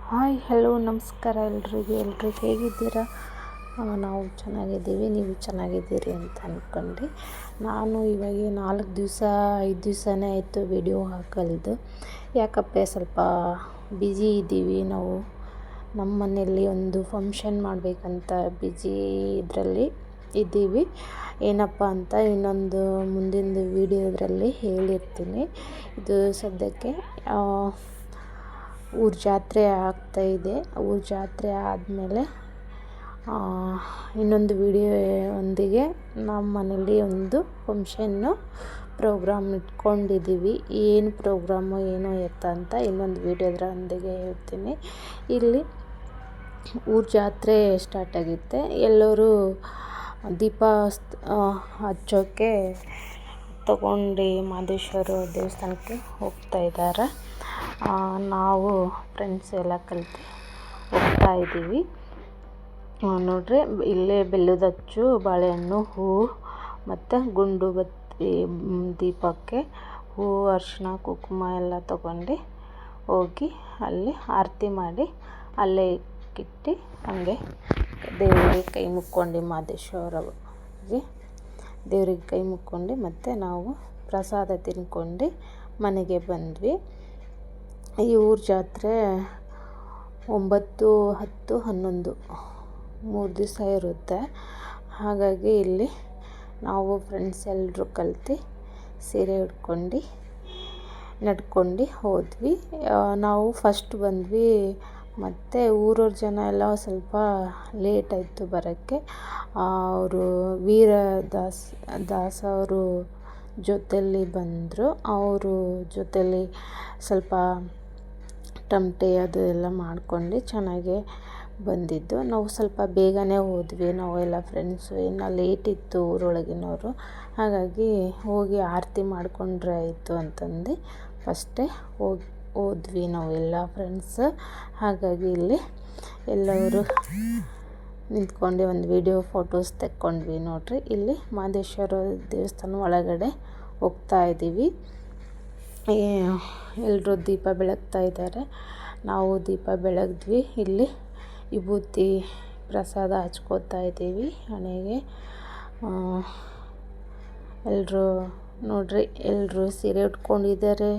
Hi hello ನಮಸ್ಕಾರ ಎಲ್ರಿಗೂ ಹೇಗಿದ್ದೀರಾ? ನಾವು ಚೆನ್ನಾಗಿದ್ದೀವಿ, ನೀವು ಚೆನ್ನಾಗಿದ್ದೀರಿ ಅಂತ ಅಂದ್ಕೊಂಡು ನಾನು ಇವಾಗ 5 ದಿವಸನೇ ಆಯಿತು ವಿಡಿಯೋ ಹಾಕಲ್ದು. ಯಾಕಪ್ಪ ಸ್ವಲ್ಪ ಬ್ಯುಸಿ ಇದ್ದೀವಿ. ನಾವು ನಮ್ಮ ಮನೆಯಲ್ಲಿ ಒಂದು ಫಂಕ್ಷನ್ ಮಾಡಬೇಕಂತ ಬ್ಯುಸಿ ಇದರಲ್ಲಿ ಇದ್ದೀವಿ. ಏನಪ್ಪ ಅಂತ ಇನ್ನೊಂದು ಮುಂದಿನ ವಿಡಿಯೋದ್ರಲ್ಲಿ ಹೇಳಿರ್ತೀನಿ. ಇದು ಸದ್ಯಕ್ಕೆ ಊರ ಜಾತ್ರೆ ಆಗ್ತಾಯಿದೆ. ಊರ ಜಾತ್ರೆ ಆದಮೇಲೆ ಇನ್ನೊಂದು ವಿಡಿಯೋ ಒಂದಿಗೆ ನಮ್ಮ ಮನೇಲಿ ಒಂದು ಫಂಕ್ಷನ್ನು ಪ್ರೋಗ್ರಾಮ್ ಇಟ್ಕೊಂಡಿದ್ದೀವಿ. ಏನು ಪ್ರೋಗ್ರಾಮು ಏನು ಎತ್ತ ಅಂತ ಇನ್ನೊಂದು ವಿಡಿಯೋದ್ರೊಂದಿಗೆ ಹೇಳ್ತೀನಿ. ಇಲ್ಲಿ ಊರ ಜಾತ್ರೆ ಸ್ಟಾರ್ಟ್ ಆಗುತ್ತೆ. ಎಲ್ಲರೂ ದೀಪ ಹಚ್ಚೋಕ್ಕೆ ತಗೊಂಡು ಮಹದೇಶ್ವರ ದೇವಸ್ಥಾನಕ್ಕೆ ಹೋಗ್ತಾಯಿದ್ದಾರೆ. ನಾವು ಫ್ರೆಂಡ್ಸ್ ಎಲ್ಲ ಕಲಿತು ಹೋಗ್ತಾಯಿದ್ದೀವಿ. ನೋಡ್ರಿ ಇಲ್ಲೇ ಬೆಲ್ಲದ ಅಚ್ಚು, ಬಾಳೆಹಣ್ಣು, ಹೂವು ಮತ್ತು ಗುಂಡು ಬತ್ತಿ ದೀಪಕ್ಕೆ ಹೂವು, ಅರಿಶಿಣ, ಕುಂಕುಮ ಎಲ್ಲ ತಗೊಂಡು ಹೋಗಿ ಅಲ್ಲಿ ಆರತಿ ಮಾಡಿ ಅಲ್ಲೇ ಇಟ್ಟು ಹಂಗೆ ದೇವರಿಗೆ ಕೈ ಮುಕ್ಕೊಂಡು ಮಹದೇಶ್ವರಗೆ ದೇವ್ರಿಗೆ ಕೈ ಮುಕ್ಕೊಂಡು ಮತ್ತು ನಾವು ಪ್ರಸಾದ ತಿನ್ಕೊಂಡು ಮನೆಗೆ ಬಂದ್ವಿ. ಈ ಊರ ಜಾತ್ರೆ 9, 10, 11 3 ದಿವಸ ಇರುತ್ತೆ. ಹಾಗಾಗಿ ಇಲ್ಲಿ ನಾವು ಫ್ರೆಂಡ್ಸ್ ಎಲ್ಲರೂ ಕಲಿತು ಸೀರೆ ಉಟ್ಕೊಂಡು ನಡ್ಕೊಂಡು ಹೋದ್ವಿ. ನಾವು ಫಸ್ಟ್ ಬಂದ್ವಿ. ಮತ್ತು ಊರವ್ರ ಜನ ಎಲ್ಲ ಸ್ವಲ್ಪ ಲೇಟ್ ಆಯಿತು ಬರೋಕ್ಕೆ. ಅವರು ದಾಸ್ ಅವರು ಜೊತೆಯಲ್ಲಿ ಬಂದರು. ಅವರು ಜೊತೆಯಲ್ಲಿ ಸ್ವಲ್ಪ ತಮಟೆ ಅದು ಎಲ್ಲ ಮಾಡ್ಕೊಂಡು ಚೆನ್ನಾಗೇ ಬಂದಿದ್ದು. ನಾವು ಸ್ವಲ್ಪ ಬೇಗನೆ ಹೋದ್ವಿ. ನಾವೆಲ್ಲ ಫ್ರೆಂಡ್ಸು ಇನ್ನು ಲೇಟ್ ಇತ್ತು ಊರೊಳಗಿನವರು. ಹಾಗಾಗಿ ಹೋಗಿ ಆರತಿ ಮಾಡಿಕೊಂಡ್ರೆ ಆಯಿತು ಅಂತಂದು ಫಸ್ಟೇ ಹೋದ್ವಿ ನಾವೆಲ್ಲ ಫ್ರೆಂಡ್ಸ್. ಹಾಗಾಗಿ ಇಲ್ಲಿ ಎಲ್ಲರೂ ನಿಂತ್ಕೊಂಡು ಒಂದು ವಿಡಿಯೋ ಫೋಟೋಸ್ ತೆಕ್ಕೊಂಡ್ವಿ. ನೋಡ್ರಿ ಇಲ್ಲಿ ಮಹದೇಶ್ವರ ದೇವಸ್ಥಾನ ಒಳಗಡೆ ಹೋಗ್ತಾಯಿದ್ದೀವಿ. ಎಲ್ಲರೂ ದೀಪ ಬೆಳಗ್ತಾ ಇದ್ದಾರೆ. ನಾವು ದೀಪ ಬೆಳಗಿದ್ವಿ. ಇಲ್ಲಿ ವಿಭೂತಿ ಪ್ರಸಾದ ಹಚ್ಕೋತಾ ಇದ್ದೀವಿ ಹಣೆಗೆ. ಎಲ್ಲರೂ ನೋಡ್ರಿ ಎಲ್ಲರೂ ಸೀರೆ ಉಟ್ಕೊಂಡಿದ್ದಾರೆ.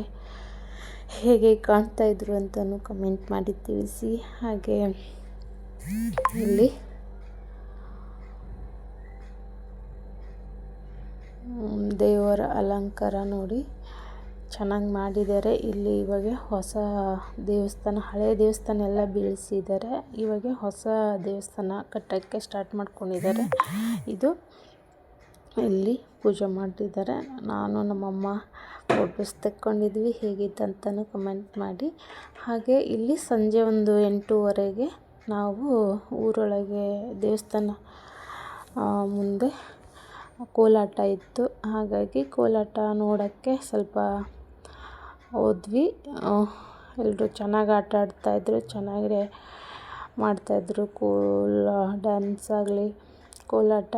ಹೇಗೆ ಕಾಣ್ತಾಯಿದ್ರು ಅಂತಲೂ ಕಮೆಂಟ್ ಮಾಡಿ ತಿಳಿಸಿ. ಹಾಗೆ ಇಲ್ಲಿ ದೇವರ ಅಲಂಕಾರ ನೋಡಿ ಚೆನ್ನಾಗಿ ಮಾಡಿದ್ದಾರೆ. ಇಲ್ಲಿ ಇವಾಗ ಹೊಸ ದೇವಸ್ಥಾನ, ಹಳೆಯ ದೇವಸ್ಥಾನ ಎಲ್ಲ ಬೀಳಿಸಿದ್ದಾರೆ. ಇವಾಗ ಹೊಸ ದೇವಸ್ಥಾನ ಕಟ್ಟೋಕ್ಕೆ ಸ್ಟಾರ್ಟ್ ಮಾಡ್ಕೊಂಡಿದ್ದಾರೆ. ಇದು ಇಲ್ಲಿ ಪೂಜೆ ಮಾಡಿದ್ದಾರೆ. ನಾನು ನಮ್ಮಮ್ಮ ಫೋಟೋಸ್ ತೆಕ್ಕೊಂಡಿದ್ವಿ. ಹೇಗಿತ್ತು ಅಂತಲೂ ಕಮೆಂಟ್ ಮಾಡಿ. ಹಾಗೆ ಇಲ್ಲಿ ಸಂಜೆ ಒಂದು 8:30ಗೆ ನಾವು ಊರೊಳಗೆ ದೇವಸ್ಥಾನ ಮುಂದೆ ಕೋಲಾಟ ಇತ್ತು. ಹಾಗಾಗಿ ಕೋಲಾಟ ನೋಡೋಕ್ಕೆ ಸ್ವಲ್ಪ ಹೋದ್ವಿ. ಎಲ್ಲರೂ ಚೆನ್ನಾಗಿ ಆಟ ಆಡ್ತಾಯಿದ್ರು, ಚೆನ್ನಾಗೇ ಮಾಡ್ತಾಯಿದ್ರು. ಡ್ಯಾನ್ಸ್ ಆಗಲಿ ಕೋಲಾಟ.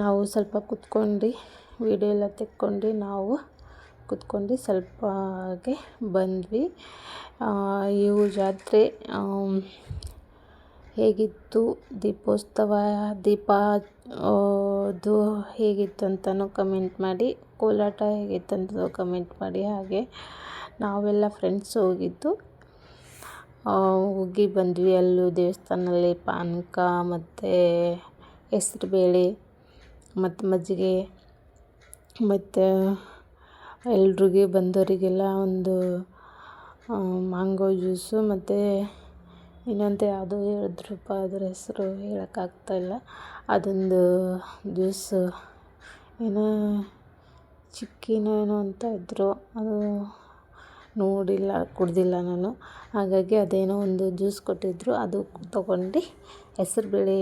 ನಾವು ಸ್ವಲ್ಪ ಕೂತ್ಕೊಂಡು ವಿಡಿಯೋ ಎಲ್ಲ ತೆಕ್ಕೊಂಡು ನಾವು ಕೂತ್ಕೊಂಡು ಸ್ವಲ್ಪ ಹಾಗೆ ಬಂದ್ವಿ. ಇವು ಜಾತ್ರೆ ಹೇಗಿತ್ತು, ದೀಪೋತ್ಸವ ಅದು ಹೇಗಿತ್ತು ಅಂತಲೂ ಕಮೆಂಟ್ ಮಾಡಿ. ಕೋಲಾಟ ಹೇಗಿತ್ತು ಅಂತ ಕಮೆಂಟ್ ಮಾಡಿ. ಹಾಗೆ ನಾವೆಲ್ಲ ಫ್ರೆಂಡ್ಸ್ ಹೋಗಿ ಬಂದ್ವಿ. ಅಲ್ಲೂ ದೇವಸ್ಥಾನದಲ್ಲಿ ಪಾನಕ ಮತ್ತು ಹೆಸ್ರುಬೇಳೆ ಮತ್ತು ಮಜ್ಜಿಗೆ ಮತ್ತು ಎಲ್ರಿಗೂ ಬಂದವರಿಗೆಲ್ಲ ಒಂದು ಮ್ಯಾಂಗೋ ಜ್ಯೂಸು ಮತ್ತು ಇನ್ನೊಂದು ಯಾವುದೋ ಹೇಳಿದ್ರಪ್ಪ, ಅದ್ರ ಹೆಸರು ಹೇಳೋಕ್ಕಾಗ್ತಾಯಿಲ್ಲ. ಅದೊಂದು ಜ್ಯೂಸು ಏನೋ ಚಿಕ್ಕಿನೋ ಏನೋ ಅಂತ ಇದ್ದರು. ಅದು ನೋಡಿಲ್ಲ, ಕುಡ್ದಿಲ್ಲ ನಾನು. ಹಾಗಾಗಿ ಅದೇನೋ ಒಂದು ಜ್ಯೂಸ್ ಕೊಟ್ಟಿದ್ದರು. ಅದು ತೊಗೊಂಡು ಹೆಸ್ರುಬೇಳೆ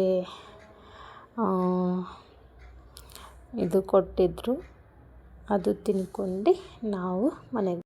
ಇದು ಕೊಟ್ಟಿದ್ದರು. ಅದು ತಿನ್ಕೊಂಡು ನಾವು ಮನೆಗೆ